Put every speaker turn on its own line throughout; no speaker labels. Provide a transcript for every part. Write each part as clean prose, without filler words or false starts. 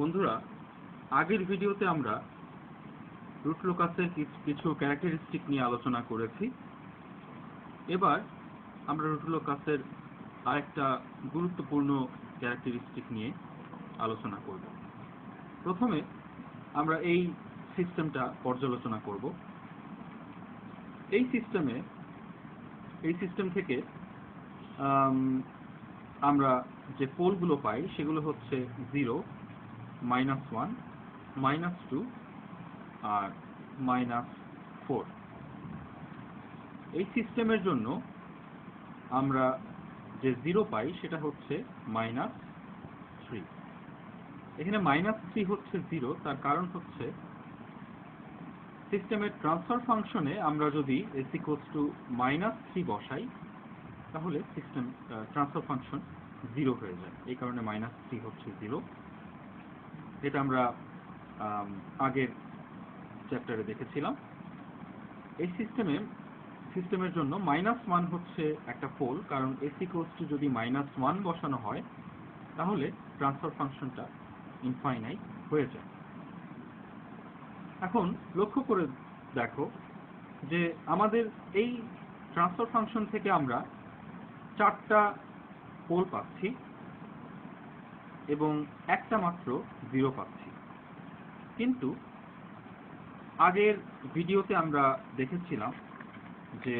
বন্ধুরা, আগের ভিডিওতে আমরা রুট লোকাসের কিছু ক্যারেক্টারিস্টিক নিয়ে আলোচনা করেছি। এবার আমরা রুট লোকাসের আরেকটা গুরুত্বপূর্ণ ক্যারেক্টারিস্টিক নিয়ে আলোচনা করব। প্রথমে আমরা এই সিস্টেমটা পর্যালোচনা করব। এই সিস্টেম থেকে আমরা যে পোলগুলো পাই সেগুলো হচ্ছে 0, -1, -2 আর -4। এই সিস্টেমের জন্য আমরা যে 0 পাই সেটা হচ্ছে -3। এখানে -3 হচ্ছে 0, তার কারণ হচ্ছে সিস্টেমের ট্রান্সফার ফাংশনে আমরা যদি s -3 বসাই তাহলে সিস্টেম ট্রান্সফার ফাংশন 0 হয়ে যায়। এই কারণে -3 হচ্ছে 0। এটা আমরা আগের চ্যাপ্টারে দেখেছিলাম। এই সিস্টেমের জন্য -1 হচ্ছে একটা পোল, কারণ s যদি -1 বসানো হয় তাহলে ট্রান্সফার ফাংশনটা ইনফাইনাইট হয়ে যায়। এখন লক্ষ্য করে দেখো যে আমাদের এই ট্রান্সফার ফাংশন থেকে আমরা 4টা পোল পাচ্ছি এবং একটা মাত্র 0 পাচ্ছি। কিন্তু আগের ভিডিওতে আমরা দেখেছিলাম যে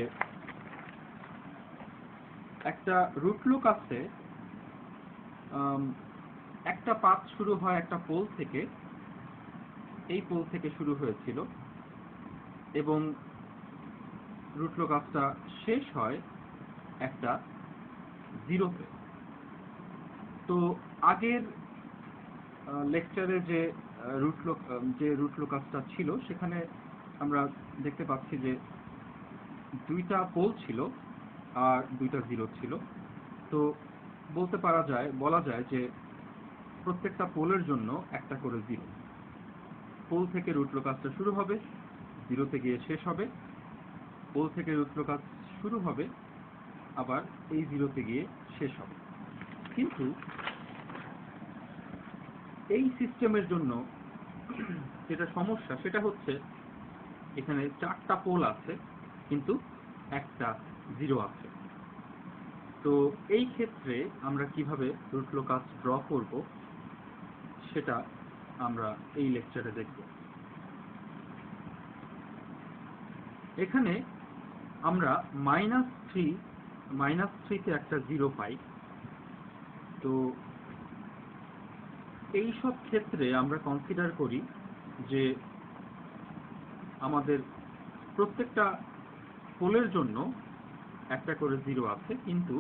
একটা রুট লোকাসে একটা পাথ শুরু হয় একটা পোল থেকে, এই পোল থেকে শুরু হয়েছিল এবং রুট লোকাসটা শেষ হয় একটা 0-তে। তো আগের লেকচারে যে রুট লোকাসটা ছিল সেখানে আমরা দেখতে পাচ্ছি যে 2টা পোল ছিল আর 2টা 0 ছিল। তো বলা যায় যে প্রত্যেকটা পোলের জন্য একটা করে 0। পোল থেকে রুট লোকাসটা শুরু হবে, 0-তে গিয়ে শেষ হবে। পোল থেকে রুট লোকাস শুরু হবে, আবার এই 0-তে গিয়ে শেষ হবে। কিন্তু এই সিস্টেমের জন্য যেটা সমস্যা সেটা হচ্ছে এখানে 4টা পোল আছে কিন্তু একটা 0 আছে। তো এই ক্ষেত্রে আমরা কিভাবে রুট লোকাস ড্র করব সেটা আমরা এই লেকচারে দেখব। এখানে আমরা -3তে একটা 0 পাই। তো এই সব ক্ষেত্রে আমরা কনসিডার করি যে আমাদের প্রত্যেকটা পোলের জন্য একটা করে 0 আছে, কিন্তু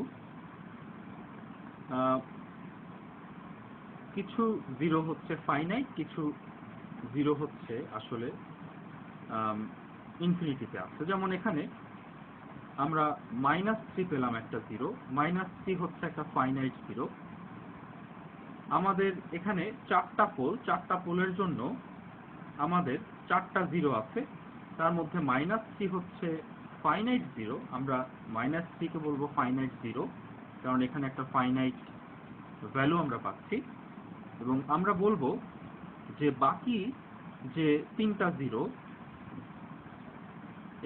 কিছু 0 হচ্ছে ফাইনাইট, কিছু 0 হচ্ছে আসলে ইনফিনিটিতে আছে। যেমন এখানে আমরা -3 পেলাম একটা 0, -3 হচ্ছে একটা ফাইনাইট 0। আমাদের এখানে 4টা পোলের জন্য আমাদের 4টা 0 আছে, তার মধ্যে -3 হচ্ছে ফাইনাইট 0। আমরা -3 কে বলবো ফাইনাইট 0, কারণ এখানে একটা ফাইনাইট ভ্যালু আমরা পাচ্ছি। এবং আমরা বলবো যে বাকি যে 3টা 0,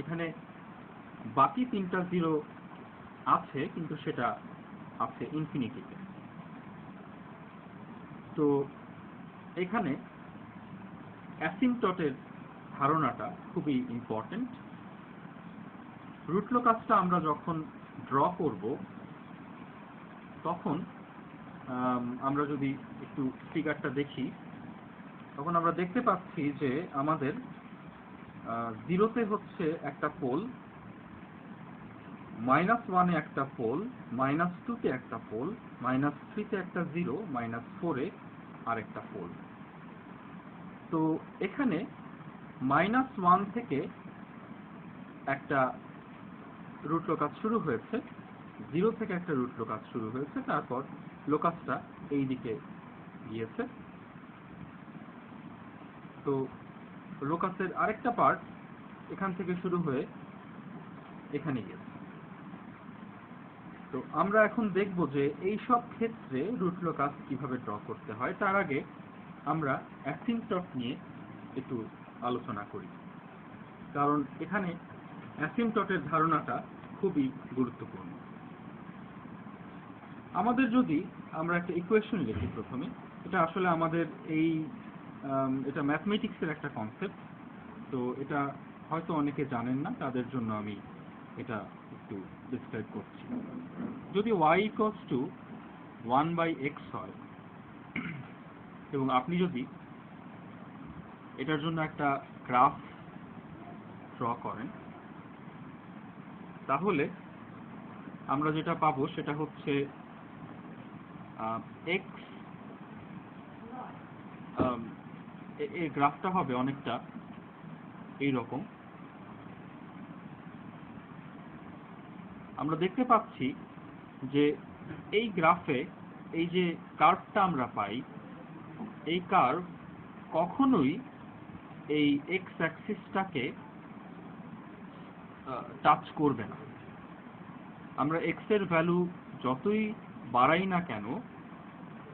এখানে বাকি 3টা 0 আছে কিন্তু সেটা আছে ইনফিনিটিতে। তো এখানে অ্যাসিম্পটটের ধারণাটা খুবই ইম্পর্টেন্ট। রুট লোকাসটা আমরা যখন ড্র করব তখন আমরা যদি একটু ফিগারটা দেখি তখন আমরা দেখতে পাচ্ছি যে আমাদের 0-তে হচ্ছে একটা পোল, -1-এ একটা পোল, -2-তে একটা পোল, -3-তে একটা 0, -4-এ আরেকটা পোল। তো এখানে -1 থেকে একটা রুট লোকাস শুরু হয়েছে, 0 থেকে একটা রুট লোকাস শুরু হয়েছে, তারপর লোকাসটা এই দিকে গিয়েছে। তো লোকাসের আরেকটা পার্ট এখান থেকে শুরু হয়ে এখানে গিয়েছে। তো আমরা এখন দেখব যে এই সব ক্ষেত্রে রুট লোকাস কিভাবে ড্র করতে হয়। তার আগে আমরা অ্যাসিম্পটট নিয়ে একটু আলোচনা করি, কারণ এখানে অ্যাসিম্পটটের ধারণাটা খুবই গুরুত্বপূর্ণ। আমাদের যদি আমরা একটা ইকুয়েশন লিখি প্রথমে, এটা আসলে আমাদের এটা ম্যাথমেটিক্সের একটা কনসেপ্ট, তো এটা হয়তো অনেকে জানেন না, তাদের জন্য আমি এটা একটু ডিসক্রাইব করছি। যদি y ইকুয়ালস টু 1/x হয় এবং আপনি যদি এটার জন্য একটা গ্রাফ ড্র করেন, তাহলে আমরা যেটা পাবো সেটা হচ্ছে x, এই গ্রাফটা হবে অনেকটা এইরকম। আমরা দেখতে পাচ্ছি যে এই গ্রাফে এই যে কার্ভটা আমরা পাই, এই কার্ভ কখনোই এই এক্স অ্যাক্সিসটাকে টাচ করবে না। আমরা এক্স এর ভ্যালু যতই বাড়াই না কেন,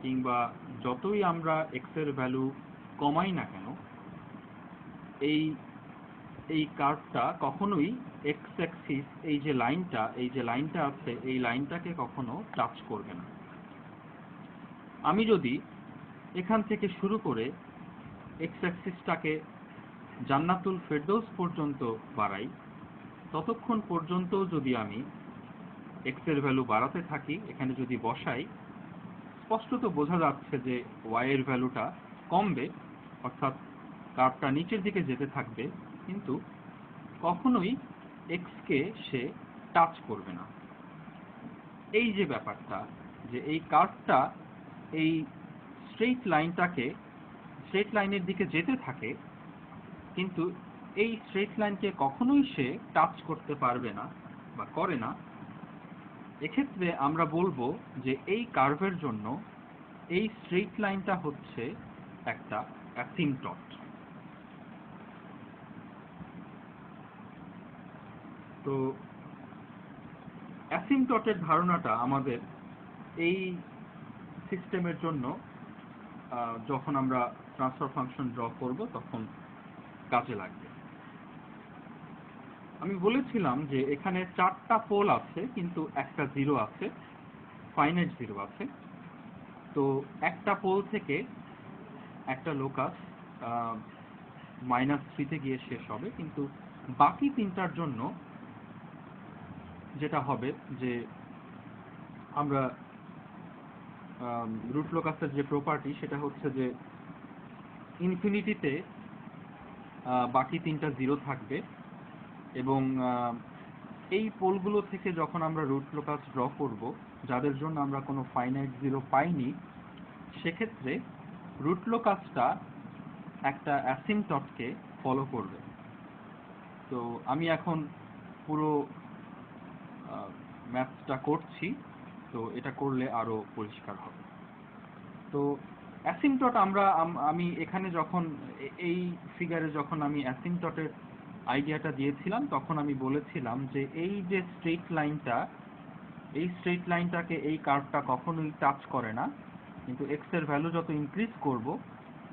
কিংবা যতই আমরা এক্স এর ভ্যালু কমাই না কেন, এই কার্ভটা কখনোই এক্স অ্যাক্সিস, এই যে লাইনটা আছে, এই লাইনটাকে কখনো টাচ করবে না। আমি যদি এখান থেকে শুরু করে এক্স অ্যাক্সিসটাকে জান্নাতুল ফেরদৌস পর্যন্ত বাড়াই, ততক্ষণ পর্যন্ত যদি আমি এক্স এর ভ্যালু বাড়াতে থাকি, এখানে যদি বসাই, স্পষ্টত বোঝা যাচ্ছে যে ওয়াই এর ভ্যালুটা কমবে, অর্থাৎ কার্ভটা নিচের দিকে যেতে থাকবে, কিন্তু কখনোই এক্স কে সে টাচ করবে না। এই যে ব্যাপারটা, যে এই কার্ভটা এই স্ট্রেইট লাইনের দিকে যেতে থাকে, কিন্তু এই স্ট্রেইট লাইনকে কখনোই সে টাচ করতে পারবে না বা করে না। এক্ষেত্রে আমরা বলবো যে এই কার্ভের জন্য এই স্ট্রেইট লাইনটা হচ্ছে একটা অ্যাসিম্পটট। তো অ্যাসিম্পটটের ধারণাটা আমাদের এই সিস্টেমের জন্য যখন আমরা ট্রান্সফার ফাংশন ড্র করব তখন কাজে লাগবে। আমি বলেছিলাম যে এখানে 4টা পোল আছে, কিন্তু একটা জিরো আছে, ফাইনাইট জিরো আছে। তো একটা পোল থেকে একটা লোকাস -3 গিয়ে শেষ হবে, কিন্তু বাকি তিনটার জন্য যেটা হবে যে আমরা রুট লোকাসের যে প্রপার্টি, সেটা হচ্ছে যে ইনফিনিটিতে বাকি তিনটা জিরো থাকবে, এবং এই পোলগুলো থেকে যখন আমরা রুট লোকাস ড্র করব, যাদের জন্য আমরা কোনো ফাইনাইট জিরো পাইনি, সেক্ষেত্রে রুট লোকাসটা একটা অ্যাসিম্পটটকে ফলো করবে। তো আমি এখন পুরো ম্যাথটা করছি, তো এটা করলে আরো পরিষ্কার হবে। তো অ্যাসিম্পটট আমি এখানে যখন এই ফিগারে যখন আমি অ্যাসিম্পটটের আইডিয়াটা দিয়েছিলাম, তখন আমি বলেছিলাম যে এই যে স্ট্রেইট লাইনটা, এই স্ট্রেইট লাইনটাকে এই কার্ভটা কখনোই টাচ করে না, কিন্তু এক্স এর ভ্যালু যত ইনক্রিজ করব,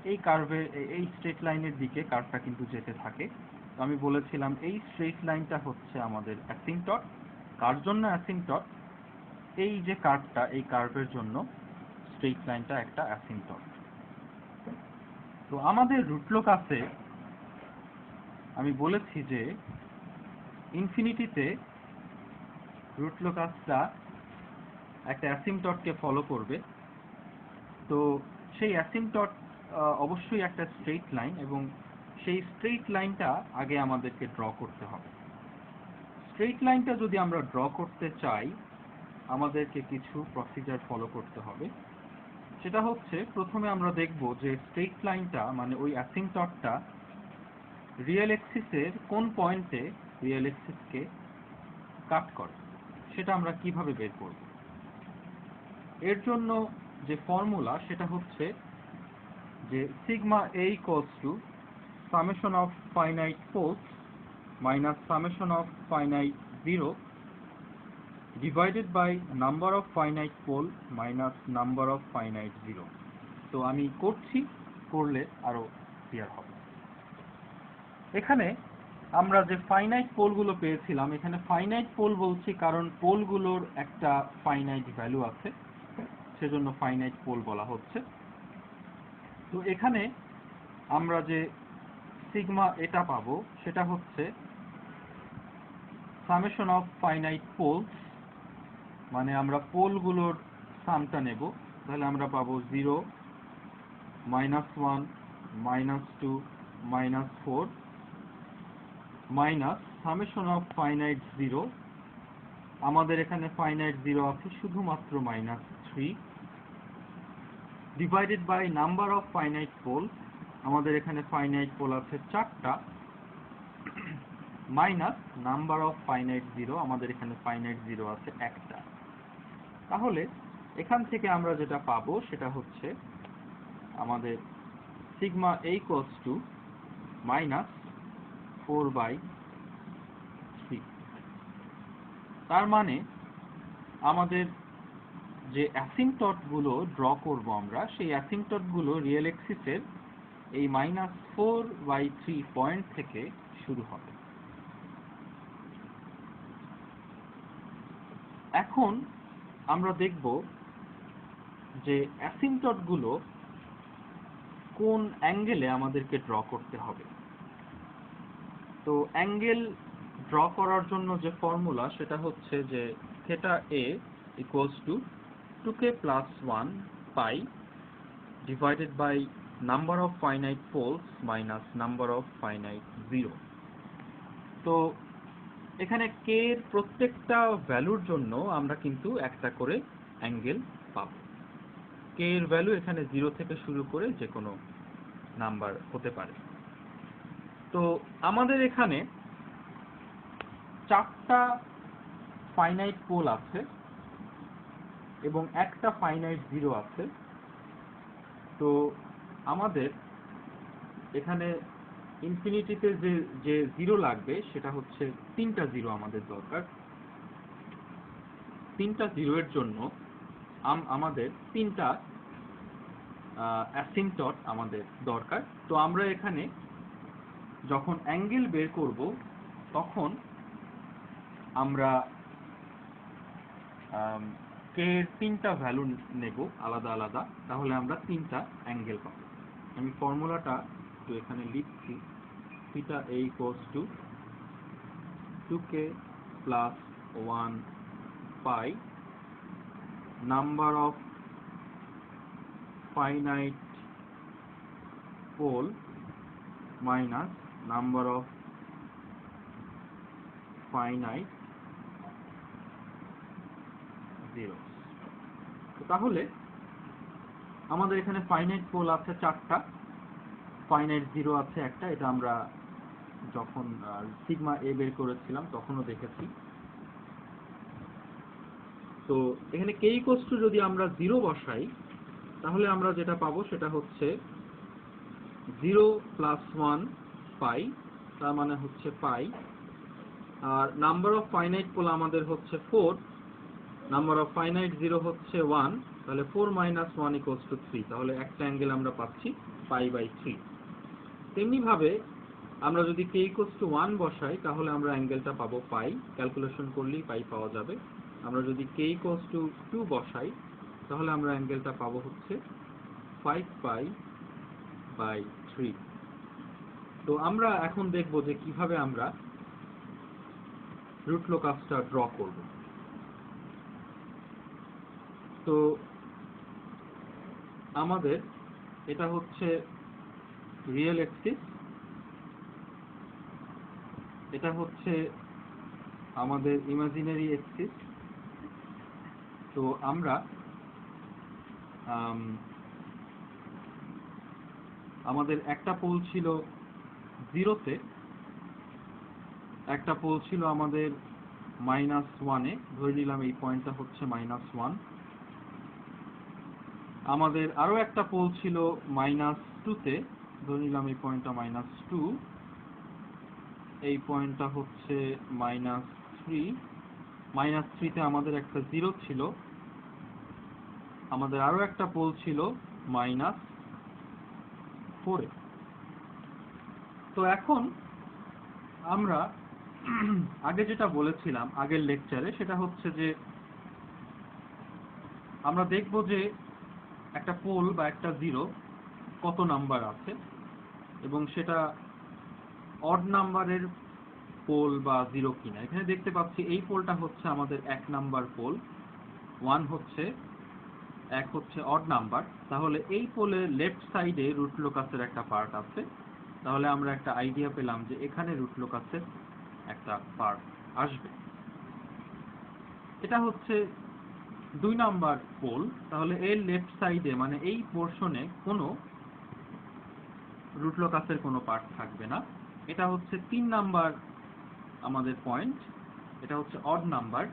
এই কার্ভের এই স্ট্রেইট লাইনের দিকে কার্ভটা কিন্তু যেতে থাকে। তো আমি বলেছিলাম এই স্ট্রেইট লাইনটা হচ্ছে আমাদের অ্যাসিম্পটট। কার জন্য অ্যাসিম্পটট? এই যে কার্ভটা, এই কার্ভের জন্য স্ট্রেইট লাইনটা একটা অ্যাসিম্পটট। তো আমাদের রুট লোকাসে আমি বলেছি যে ইনফিনিটিতে রুট লোকাসটা একটা অ্যাসিম্পটটকে ফলো করবে। তো সেই অ্যাসিম্পটট অবশ্যই একটা স্ট্রেইট লাইন, এবং সেই স্ট্রেইট লাইনটা আগে আমাদেরকে ড্র করতে হবে। স্ট্রেইট লাইনটা যদি আমরা ড্র করতে চাই, আমাদেরকে কিছু প্রসিজার ফলো করতে হবে। সেটা হচ্ছে, প্রথমে আমরা দেখব যে স্ট্রেইট লাইনটা মানে ওই অ্যাসিম্পটটটা রিয়েল এক্সিসের কোন পয়েন্টে রিয়েল এক্সিসকে কাট করে, সেটা আমরা কিভাবে বের করব। এর জন্য যে ফর্মুলা, সেটা হচ্ছে যে sigma a equals to summation of finite poles minus summation of finite zero divided by number of finite pole minus number of finite zero। তো আমি করছি, করলে আরো ক্লিয়ার হবে। এখানে আমরা যে ফাইনাইট পোলগুলো পেয়েছিলাম, এখানে ফাইনাইট পোল বলছি কারণ পোলগুলোর একটা ফাইনাইট ভ্যালু আছে, সেজন্য ফাইনাইট পোল বলা হচ্ছে। তো এখানে আমরা যে সিগমা এটা পাবো সেটা হচ্ছে সামেশন অফ ফাইনাইট পোলস, মানে আমরা পোলগুলোর সামটা নেব, তাহলে আমরা পাবো 0, -1, -2, -4 মাইনাস সামেশন অফ ফাইনাইট 0, আমাদের এখানে ফাইনাইট 0 আছে শুধুমাত্র -3, divided by number of finite pole, আমাদের এখানে ফাইনাইট পোল আছে 4টা, মাইনাস নাম্বার অফ ফাইনাইট 0, আমাদের এখানে ফাইনাইট 0 আছে 1টা। তাহলে এখান থেকে আমরা যেটা পাবো সেটা হচ্ছে আমাদের সিগমা a ইকুয়ালস টু -4/3। তার মানে আমাদের যে অ্যাসিম্পটট গুলো ড্র করব আমরা, সেই অ্যাসিম্পটট গুলো রিয়েল এক্সিসের এই -4/3 পয়েন্ট থেকে শুরু হবে। এখন আমরা দেখব যে অ্যাসিম্পটট গুলো কোন অ্যাঙ্গেলে আমাদেরকে ড্র করতে হবে। তো অ্যাঙ্গেল ড্র করার জন্য যে ফর্মুলা সেটা হচ্ছে যে theta a equals to 2k + 1 pi divided by number of finite poles minus number of finite 0। তো এখানে k এর প্রত্যেকটা ভ্যালুর জন্য আমরা কিন্তু একটা করে অ্যাঙ্গেল পাবো। k এর ভ্যালু এখানে 0 থেকে শুরু করে যে কোনো নাম্বার হতে পারে। তো আমাদের এখানে 4টা ফাইনাইট পোল আছে এবং একটা ফাইনাইট 0 আছে। তো আমাদের এখানে ইনফিনিটিতে যে 0 লাগবে সেটা হচ্ছে 3টা 0 আমাদের দরকার। 3টা 0 এর জন্য আমাদের 3টা অ্যাসিম্পটট আমাদের দরকার। তো আমরা এখানে যখন অ্যাঙ্গেল বের করব তখন আমরা k এর 3টা ভ্যালু নেব আলাদা আলাদা, তাহলে আমরা 3টা অ্যাঙ্গেল পাবো। আমি ফর্মুলাটা তো এখানে লিখছি, theta a equals to 2k + 1 pi number of finite pole minus number of finite 0। তাহলে আমাদের এখানে ফাইনাইট পোল আছে 4টা, ফাইনাইট 0 আছে একটা, এটা আমরা যখন সিগমা a বের করেছিলাম তখনও দেখেছি। তো এখানে k ইকুয়ালস টু যদি আমরা 0 বসাই তাহলে আমরা যেটা পাবো সেটা হচ্ছে 0 + 1 পাই, তার মানে হচ্ছে পাই। আর নাম্বার অফ ফাইনাইট পোল আমাদের হচ্ছে 4, নাম্বার অফ ফাইনাইট 0 হচ্ছে 1, তাহলে 4 - 1 = 3, তাহলে একটা অ্যাঙ্গেল আমরা পাচ্ছি π/3। তেমনি ভাবে আমরা যদি k = 1 বসাই তাহলে আমরা অ্যাঙ্গেলটা পাবো পাই, ক্যালকুলেশন করলেই পাই পাওয়া যাবে। আমরা যদি k = 2 বসাই তাহলে আমরা অ্যাঙ্গেলটা পাবো হচ্ছে 5π/3। তো আমরা এখন দেখব যে কিভাবে আমরা রুট লোকাসটা ড্র করব। তো আমাদের এটা হচ্ছে রিয়েল এক্সিস, এটা হচ্ছে আমাদের ইমাজিনারি এক্সিস। তো আমরা আমাদের একটা পোল ছিল 0-তে, একটা পোল ছিল আমাদের -1-এ, ধরে নিলাম এই পয়েন্টটা হচ্ছে -1। আমাদের আরো একটা পোল ছিল -2-তে, ধরে নিলাম এই পয়েন্টটা -2, এই পয়েন্টটা হচ্ছে -3, -3-তে আমাদের একটা 0 ছিল। আমাদের আরো একটা পোল ছিল 4 এ। তো এখন আমরা আগে যেটা বলেছিলাম আগের লেকচারে, সেটা হচ্ছে যে আমরা দেখব যে একটা পোল বা একটা জিরো কত নাম্বার আছে, এবং সেটা অড নাম্বারের পোল বা জিরো কিনা। এখানে দেখতে পাচ্ছি এই পোলটা হচ্ছে আমাদের 1 নাম্বার পোল, 1 হচ্ছে অড নাম্বার। তাহলে এই পোলের লেফট সাইডে রুট লোকাসের একটা পার্ট আছে। তাহলে আমরা একটা আইডিয়া পেলাম যে এখানে রুট লোকাসের একটা পার্ট আসবে। এটা হচ্ছে 2 নাম্বার পোল। তাহলে এর লেফট সাইডে মানে এই পোর্শনে কোনো রুট লোকাসের কোনো পার্ট থাকবে না। এটা হচ্ছে 3 নাম্বার আমাদের পয়েন্ট, এটা হচ্ছে অড নাম্বার,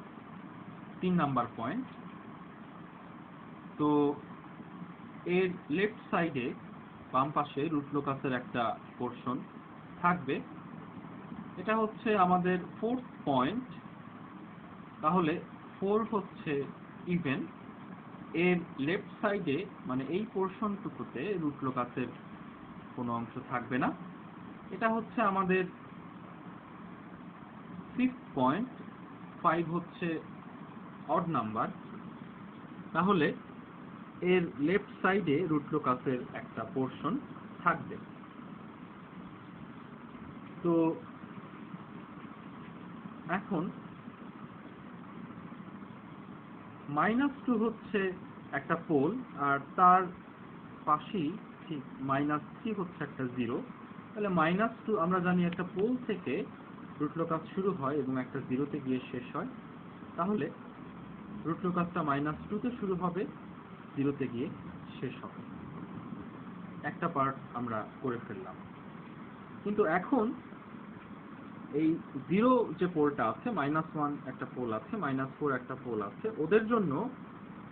3 নাম্বার পয়েন্ট। তো এর লেফট সাইডে বাম পাশে রুট লোকাসের একটা পোর্শন থাকবে। এটা হচ্ছে আমাদের 4th পয়েন্ট। তাহলে 4 হচ্ছে ইভেন, এর লেফট সাইডে মানে এই পোর্শনটুকুতে রুট লোকাসের কোনো অংশ থাকবে না। এটা হচ্ছে আমাদের 5th পয়েন্ট, 5 হচ্ছে অড নাম্বার। তাহলে এর লেফট সাইডে রুট লোকাসের একটা পোর্শন থাকবে। তো এখন -2 হচ্ছে একটা পোল, আর তার পাশেই ঠিক -3 হচ্ছে একটা জিরো। তাহলে -2 আমরা জানি একটা পোল থেকে রুট লোকাস শুরু হয় এবং একটা জিরোতে গিয়ে শেষ হয়। তাহলে রুট লোকাসটা -2 তে শুরু হবে, জিরোতে গিয়ে শেষ হবে। একটা পার্ট আমরা করে ফেললাম। কিন্তু এখন এই জিরো যে পোলটা আছে, -1 একটা পোল আছে, -4 একটা পোল আছে, ওদের জন্য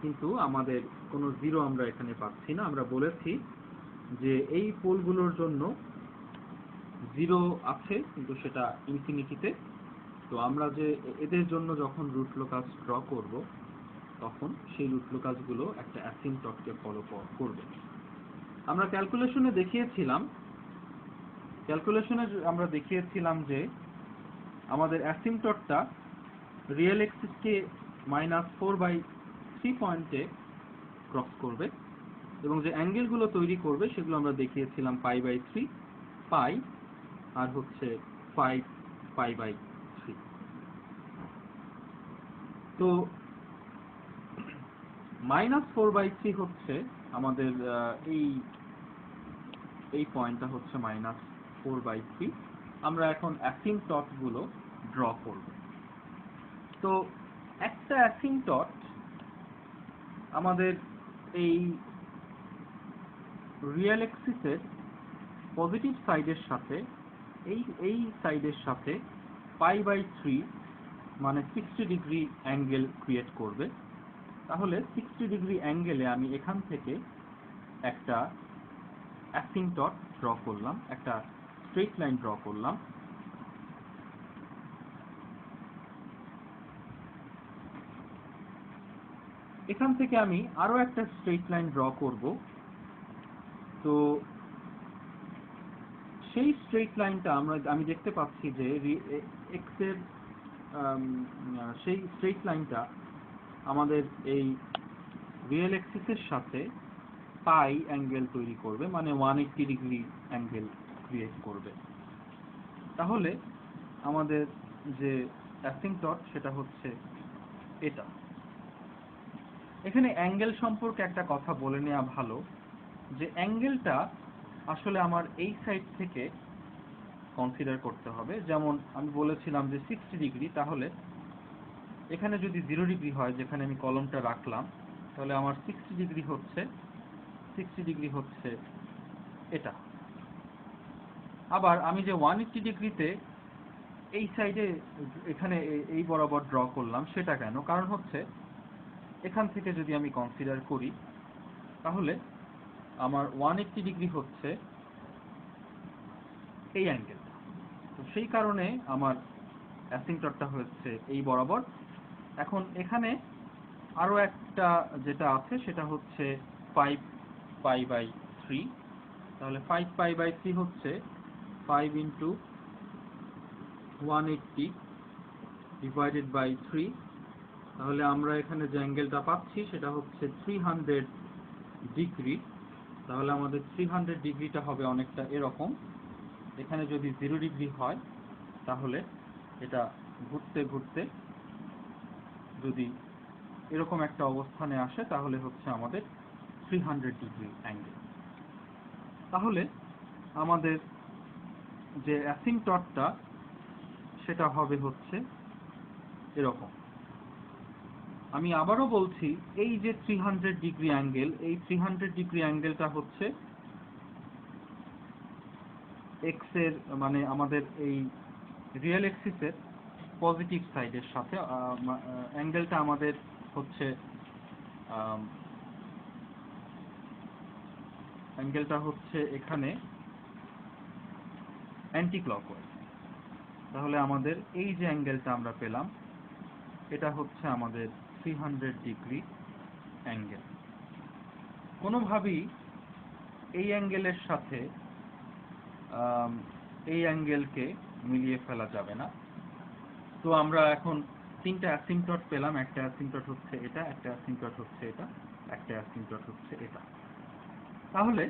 কিন্তু আমাদের কোনো জিরো আমরা এখানে পাচ্ছি না। আমরা বলেছি যে এই পোলগুলোর জন্য জিরো আছে, কিন্তু সেটা ইনফিনিটিতে। তো আমরা যে এদের জন্য যখন রুট লোকাস ড্র করব, তখন সেই রুট লোকাসগুলো একটা অ্যাসিম্পটটকে ফলো করবে। আমরা ক্যালকুলেশনে দেখিয়েছিলাম যে আমাদের অ্যাসিম্পটটটা রিয়েল এক্সিসকে -4/3 পয়েন্টে ক্রস করবে, এবং যে অ্যাঙ্গেলগুলো তৈরি করবে সেগুলো আমরা দেখিয়েছিলাম π/3, পাই, আর হচ্ছে 5 π/3। তো -4/3 হচ্ছে আমাদের এই পয়েন্টটা হচ্ছে -4/3। আমরা এখন অ্যাসিম্পটট গুলো ড্র করব। তো একটা অ্যাসিম্পটট আমাদের এই রিয়েল এক্সিসের পজিটিভ সাইডের সাথে এই সাইডের সাথে π/3 মানে 60 ডিগ্রি অ্যাঙ্গেল ক্রিয়েট করবে। তাহলে 60 ডিগ্রি অ্যাঙ্গেলে আমি এখান থেকে একটা অ্যাসিম্পটট ড্র করলাম, একটা স্ট্রেট লাইন ড্র করলাম। এখান থেকে আমি আরো একটা স্ট্রেট লাইন ড্র করব। তো সেই স্ট্রেট লাইনটা আমি দেখতে পাচ্ছি যে x এর সেই স্ট্রেট লাইনটা আমাদের এই রিয়েল এক্সিসের সাথে পাই অ্যাঙ্গেল তৈরি করবে, মানে 180 ডিগ্রি অ্যাঙ্গেল ক্রিয়েট করবে। তাহলে আমাদের যে অ্যাসিম্পটট সেটা হচ্ছে এটা। এখানে অ্যাঙ্গেল সম্পর্কে একটা কথা বলে নেওয়া ভালো, যে অ্যাঙ্গেলটা আসলে আমার এই সাইড থেকে কনসিডার করতে হবে। যেমন আমি বলেছিলাম যে 60 ডিগ্রি, তাহলে এখানে যদি 0 ডিগ্রি হয়, যেখানে আমি কলমটা রাখলাম, তাহলে আমার 60 ডিগ্রি হচ্ছে এটা। আবার আমি যে 180 ডিগ্রিতে এই সাইডে এখানে এই বরাবর ড্র করলাম, সেটা কেন? কারণ হচ্ছে এখান থেকে যদি আমি কনসিডার করি, তাহলে আমার 180 ডিগ্রি হচ্ছে এই অ্যাঙ্গেলটা। তো সেই কারণে আমার অ্যাসিম্পটটটা হচ্ছে এই বরাবর। এখন এখানে আরো একটা যেটা আছে সেটা হচ্ছে 5 π/3। তাহলে 5 পাই বাই 3 হচ্ছে 5 ইন্টু 180 ডিভাইডেড বাই 3। তাহলে আমরা এখানে যে অ্যাঙ্গেলটা পাচ্ছি সেটা হচ্ছে 300 ডিগ্রি। তাহলে আমাদের 300 ডিগ্রিটা হবে অনেকটা এরকম। এখানে যদি 0 ডিগ্রি হয় তাহলে এটা ঘুরতে ঘুরতে যদি এরকম একটা অবস্থানে আসে তাহলে হচ্ছে আমাদের 300 ডিগ্রি অ্যাঙ্গেল। তাহলে আমাদের যে অ্যাসিম্পটটা সেটা হবে হচ্ছে এরকম। আমি আবারও বলছি, এই যে 300 ডিগ্রি অ্যাঙ্গেল, এই 300 ডিগ্রি অ্যাঙ্গেলটা হচ্ছে এক্স এর মানে আমাদের এই রিয়েল এক্সিসের পজিটিভ সাইডের সাথে অ্যাঙ্গেলটা আমাদের হচ্ছে এখানে অ্যান্টি ক্লকওয়াইজ। তাহলে আমাদের এই যে অ্যাঙ্গেলটা আমরা পেলাম এটা হচ্ছে আমাদের 300 ডিগ্রি অ্যাঙ্গেল। কোনোভাবেই এই অ্যাঙ্গেলের সাথে এই অ্যাঙ্গেলকে মিলিয়ে ফেলা যাবে না। তো আমরা এখন তিনটা অ্যাসিম্পটট পেলাম। একটা অ্যাসিম্পটট হচ্ছে এটা, একটা অ্যাসিম্পটট হচ্ছে এটা, একটা অ্যাসিম্পটট হচ্ছে এটা। তাহলে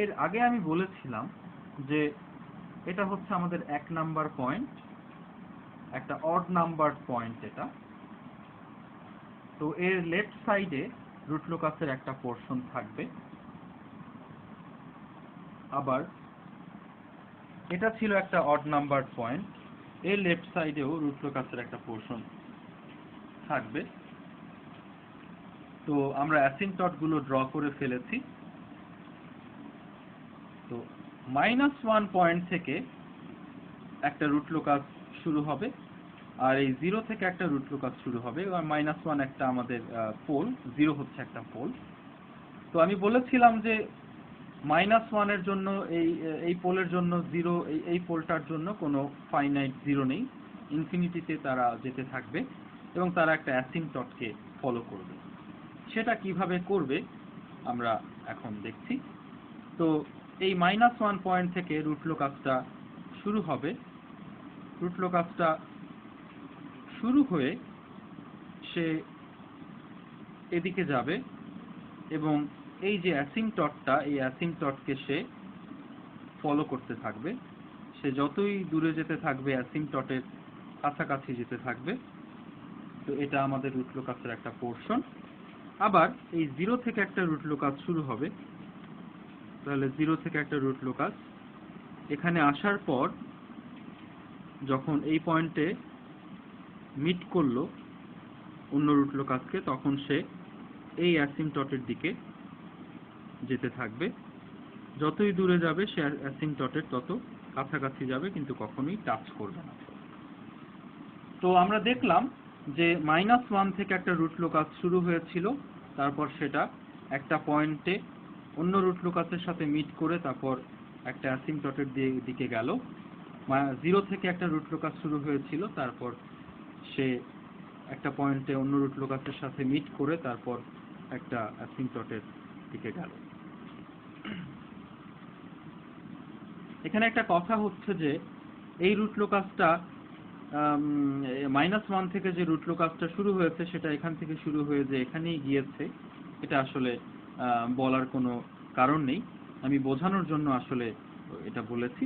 এর আগে আমি বলেছিলাম যে এটা হচ্ছে আমাদের 1 নাম্বার পয়েন্ট, একটা অড নাম্বার পয়েন্ট এটা। তো এর লেফট সাইডে রুট লোকাসের একটা পোরশন থাকবে। আবার এটা ছিল একটা অড নাম্বার পয়েন্ট, এর লেফট সাইডেও রুট লোকাসের একটা পোরশন থাকবে। তো আমরা অ্যাসিম্পটট গুলো ড্র করে ফেলেছি। তো -1 পয়েন্ট থেকে একটা রুট লোকাস শুরু হবে, আর এই 0 থেকে একটা রুট লোকাস শুরু হবে। আর -1 একটা আমাদের পোল, 0 হচ্ছে একটা পোল। তো আমি বলেছিলাম যে -1 এর জন্য এই পোলের জন্য 0, এই পোলটার জন্য কোনো ফাইনাইট 0 নেই, ইনফিনিটিতে তারা যেতে থাকবে এবং তারা একটা অ্যাসিম্পটটকে ফলো করবে। সেটা কিভাবে করবে আমরা এখন দেখছি। তো এই -1 পয়েন্ট থেকে রুট লোকাসটা শুরু হবে। রুট লোকাসটা শুরু হয়ে সে এদিকে যাবে এবং এই যে অ্যাসিম্পটটটা, এই অ্যাসিম্পটটকে সে ফলো করতে থাকবে। সে যতই দূরে যেতে থাকবে অ্যাসিম্পটটের কাছাকাছি যেতে থাকবে। তো এটা আমাদের রুট লোকাসের একটা পোরশন। আবার এই 0 থেকে একটা রুট লোকাস শুরু হবে। তাহলে 0 থেকে একটা রুট লোকাস এখানে আসার পর যখন এই পয়েন্টে মিট করলো অন্য রুট লোকাসকে, তখন সে এই অ্যাসিম্পটটের দিকে যেতে থাকবে। যতই দূরে যাবে সে অ্যাসিম্পটটের তত কাছাকাছি যাবে, কিন্তু কখনোই টাচ করবে না। তো আমরা দেখলাম যে -1 থেকে একটা রুট লোকাস শুরু হয়েছিল, তারপর সেটা একটা পয়েন্টে অন্য রুট লোকাসের সাথে মিট করে তারপর একটা অ্যাসিম্পটটের দিকে গেল। 0 থেকে একটা রুট লোকাস শুরু হয়েছিল, তারপর সে একটা পয়েন্টে অন্য রুট লোকাসের সাথে মিট করে তারপর একটা অ্যাসিম্পটটের দিকে গেল। এখানে একটা কথা হচ্ছে যে এই রুট লোকাসটা -1 থেকে যে রুট লোকাসটা শুরু হয়েছে সেটা এখান থেকে শুরু হয়ে যে এখানেই গিয়েছে, এটা আসলে বলার কোনো কারণ নেই। আমি বোঝানোর জন্য আসলে এটা বলেছি।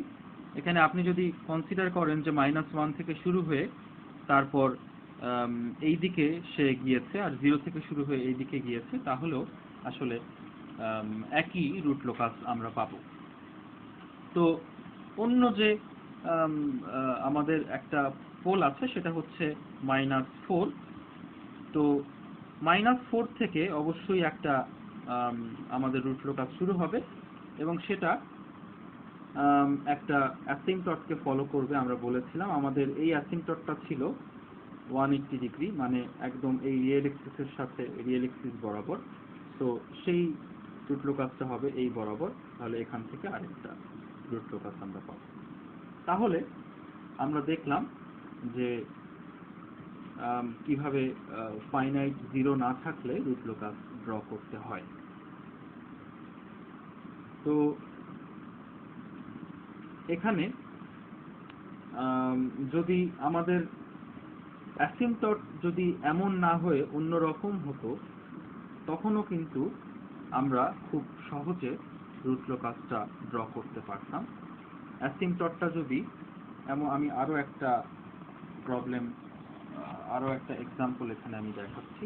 এখানে আপনি যদি কনসিডার করেন যে -1 থেকে শুরু হয়ে তারপর এই দিকে সে গিয়েছে আর 0 থেকে শুরু হয়ে এই দিকে গিয়েছে, তাহলেও আসলে একই রুট লোকাস আমরা পাবো। তো অন্য যে আমাদের একটা পোল আছে সেটা হচ্ছে -4। তো -4 থেকে অবশ্যই একটা আমাদের রুট লোকাস শুরু হবে এবং সেটা একটা অ্যাসিম্পটটকে ফলো করবে। আমরা বলেছিলাম আমাদের এই অ্যাসিম্পটটটা ছিল 180 ডিগ্রি, মানে একদম এই রিয়েল এক্সিসের সাথে রিয়েল এক্সিস বরাবর। তো সেই রুট লোকাসটা হবে এই বরাবর। তাহলে এখান থেকে আরেকটা রুট লোকাস আমরা পাবো। তাহলে আমরা দেখলাম যে কিভাবে ফাইনাইট 0 না থাকলে রুট লোকাস ড্র করতে হয়। তো এখানে যদি আমাদের অ্যাসিম্পটট যদি এমন না হয়ে অন্যরকম হতো, তখনও কিন্তু আমরা খুব সহজে রুট লোকাসটা ড্র করতে পারতাম। অ্যাসিম্পটটটা যদি এমন, আমি আরো একটা এক্সাম্পল এখানে আমি দেখাচ্ছি।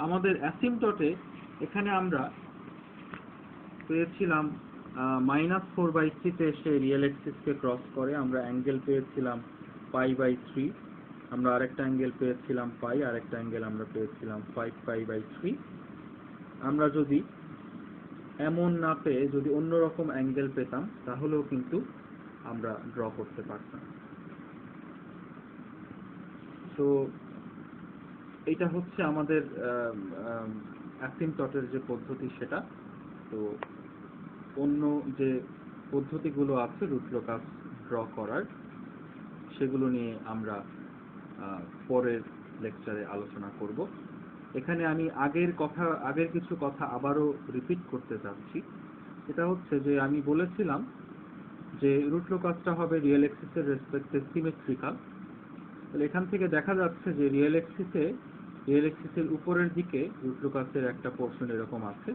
আমাদের অ্যাসিম্পটটে এখানে আমরা পেয়েছিলাম -4/3 তে এসে রিয়েল এক্সিসকে ক্রস করে আমরা অ্যাঙ্গেল পেয়েছিলাম π/3, আমরা আরেকটা অ্যাঙ্গেল পেয়েছিলাম π, আরেকটা অ্যাঙ্গেল আমরা পেয়েছিলাম 5π/3। আমরা যদি এমন না পেয়ে যদি অন্যরকম অ্যাঙ্গেল পেতাম তাহলেও কিন্তু আমরা ড্র করতে পারতাম। তো এটা হচ্ছে আমাদের অ্যাসিম্পটটের যে পদ্ধতি সেটা। তো অন্য যে পদ্ধতিগুলো আছে রুট লোকাস ড্র করার, সেগুলো নিয়ে আমরা পরের লেকচারে আলোচনা করব। এখানে আমি আগের কিছু কথা আবারও রিপিট করতে চাচ্ছি। এটা হচ্ছে যে আমি বলেছিলাম যে রুট লোকাসটা হবে রিয়েল এক্সিসের রেসপেক্টে সিমেট্রিক্যাল। তাহলে এখান থেকে দেখা যাচ্ছে যে রিয়েল এক্সিসের উপরের দিকে রুট লোকাসের একটা পোর্শন এরকম আছে।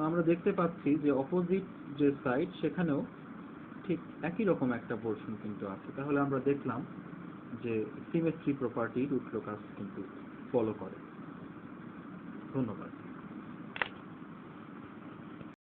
আমরা দেখতে পাচ্ছি যে অপোজিট যে সাইড সেখানেও ঠিক একই রকম একটা পোর্শন কিন্তু আছে। তাহলে আমরা দেখলাম যে সিমেট্রি প্রপার্টি রুট লোকাস কিন্তু ফলো করে। ধন্যবাদ।